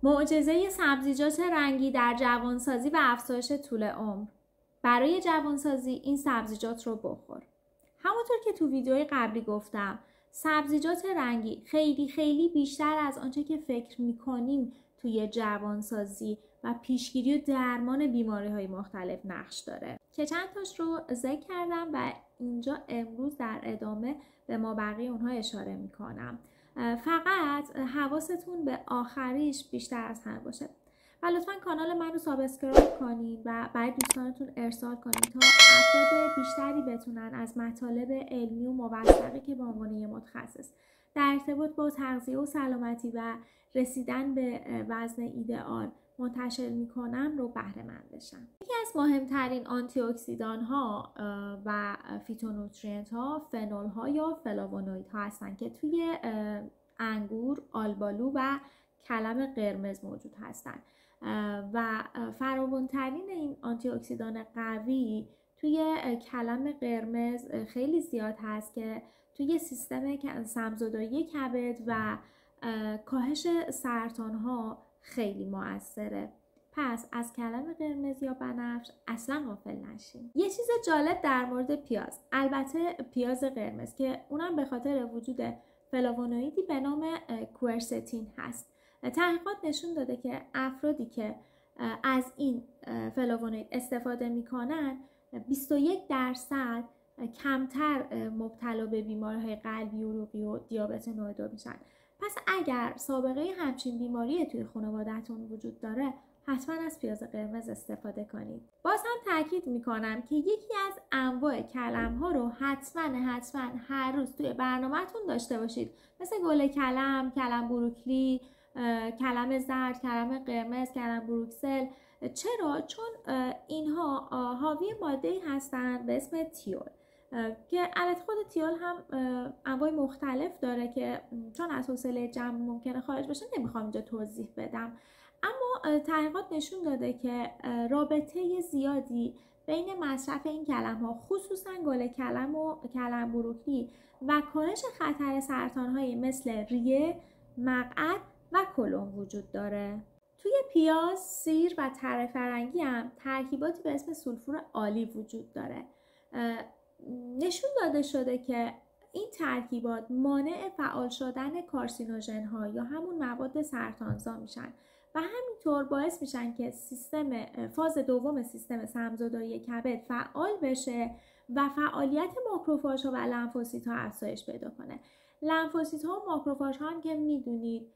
معجزه سبزیجات رنگی در جوانسازی و افزایش طول عمر. برای جوانسازی این سبزیجات رو بخور. همونطور که تو ویدیوی قبلی گفتم، سبزیجات رنگی خیلی بیشتر از آنچه که فکر میکنیم توی جوانسازی و پیشگیری و درمان بیماری‌های مختلف نقش داره که چند تاش رو ذکر کردم و اینجا امروز در ادامه به مابقی اونها اشاره میکنم. فقط حواستون به آخریش بیشتر از همه باشه و لطفا کانال من رو سابسکرایب کنید و برای دوستانتون ارسال کنید تا افراد بیشتری بتونن از مطالب علمی و موثقی که به عنوان یه متخصص در ارتباط با تغذیه و سلامتی و رسیدن به وزن ایدئال منتشر میکنم رو بهره مند بشن. یکی از مهمترین آنتی اکسیدان ها و فیتونوترینت ها فنول ها یا فلاوونوئید ها هستن که توی انگور، آلبالو و کلم قرمز موجود هستن و فراوان‌ترین این آنتی اکسیدان قوی توی کلم قرمز خیلی زیاد هست که توی سیستم سم‌زدایی کبد و کاهش سرطان ها خیلی مؤثره. پس از کلم قرمز یا بنفش اصلا غافل نشین. یه چیز جالب در مورد پیاز، البته پیاز قرمز که اونم به خاطر وجود فلاوونوئیدی به نام کوئرستین هست. تحقیقات نشون داده که افرادی که از این فلاوونوئید استفاده میکنن 21% کمتر مبتلا به بیماری‌های قلبی، عروقی و دیابت نوع 2 میشن. پس اگر سابقه همچین بیماری توی خانواده‌تون وجود داره، حتما از پیاز قرمز استفاده کنید. باز هم تاکید میکنم که یکی از انواع کلم ها رو حتما هر روز توی برنامه‌تون داشته باشید، مثل گل کلم، کلم بروکلی، کلم زرد، کلم قرمز، کلم بروکسل. چرا؟ چون اینها حاوی ماده‌ای هستند به اسم تیول که البته خود تیول هم انواع مختلف داره که چون از حوصله جمع ممکنه خارج بشه نمیخوام اینجا توضیح بدم. اما تحقیقات نشون داده که رابطه زیادی بین مصرف این کلم ها، خصوصا گل کلم و کلم بروکلی و کاهش خطر سرطان های مثل ریه، مقعد و کلون وجود داره. توی پیاز، سیر و تره فرنگی هم ترکیباتی به اسم سولفور عالی وجود داره. نشون داده شده که این ترکیبات مانع فعال شدن کارسینوژن ها یا همون مواد سرطانزا میشن و همینطور باعث میشن که فاز دوم سیستم سم‌زدایی کبد فعال بشه و فعالیت ماکروفاژ ها و لنفوسیت ها افزایش پیدا کنه. لنفوسیت ها و ماکروفاژ ها هم که میدونید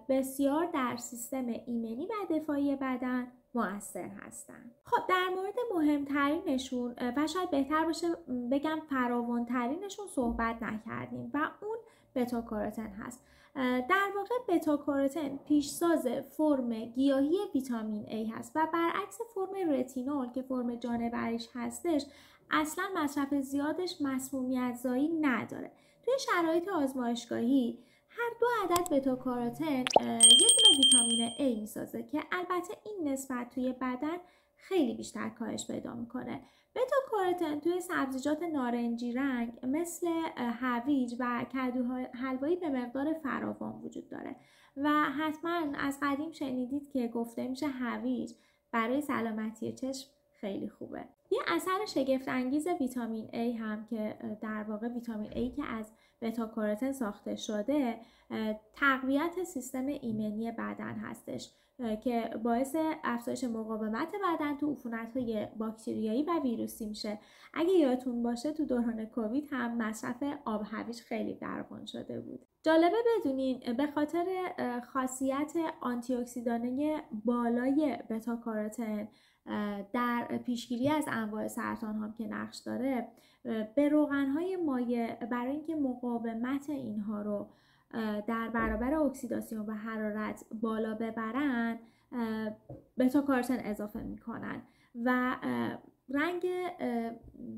بسیار در سیستم ایمنی و دفاعی بدن مؤثر هستن. خب در مورد مهمترینشون و شاید بهتر باشه بگم فراوان‌ترینشون صحبت نکردیم و اون بتا کاروتن هست. در واقع بتا کاروتن پیشساز فرم گیاهی ویتامین A هست و برعکس فرم رتینول که فرم جانوریش هستش اصلا مصرف زیادش مسمومیت زایی نداره. توی شرایط آزمایشگاهی هر 2 عدد بتا کاروتن یه دونه ویتامین A میسازه که البته این نسبت توی بدن خیلی بیشتر کاهش پیدا میکنه. بتا کاروتن توی سبزیجات نارنجی رنگ مثل هویج و کدو حلوایی به مقدار فراوان وجود داره و حتما از قدیم شنیدید که گفته میشه هویج برای سلامتی چشم خیلی خوبه. یه اثر شگفت انگیز ویتامین A هم که در واقع ویتامین A که از بتا کاروتن ساخته شده تقویت سیستم ایمنی بدن هستش که باعث افزایش مقاومت بدن تو عفونت‌های باکتریایی و ویروسی میشه. اگه یادتون باشه تو دوران کووید هم مصرف آب هویج خیلی درمان شده بود. جالبه بدونین به خاطر خاصیت آنتی اکسیدانه بالای بتا کاروتن در پیشگیری از انواع سرطان هم که نقش داره، به روغن‌های مایع برای اینکه مقاومت اینها رو در برابر اکسیداسیون و حرارت بالا ببرن بتا کاروتن اضافه میکنن و رنگ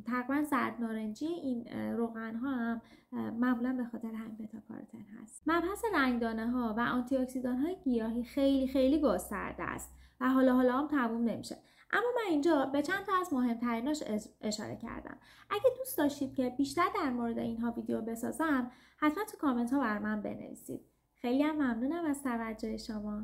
تقریبا زرد نارنجی این روغن ها هم معمولا به خاطر همین بتا کاروتن هست. مبحث رنگدانه ها و آنتی اکسیدان های گیاهی خیلی گسترده است و حالا هم تموم نمیشه، اما من اینجا به چند تا از مهمتریناش اشاره کردم. اگه دوست داشتید که بیشتر در مورد اینها ویدیو بسازم حتما تو کامنت ها بر من بنویسید. خیلی هم ممنونم از توجه شما.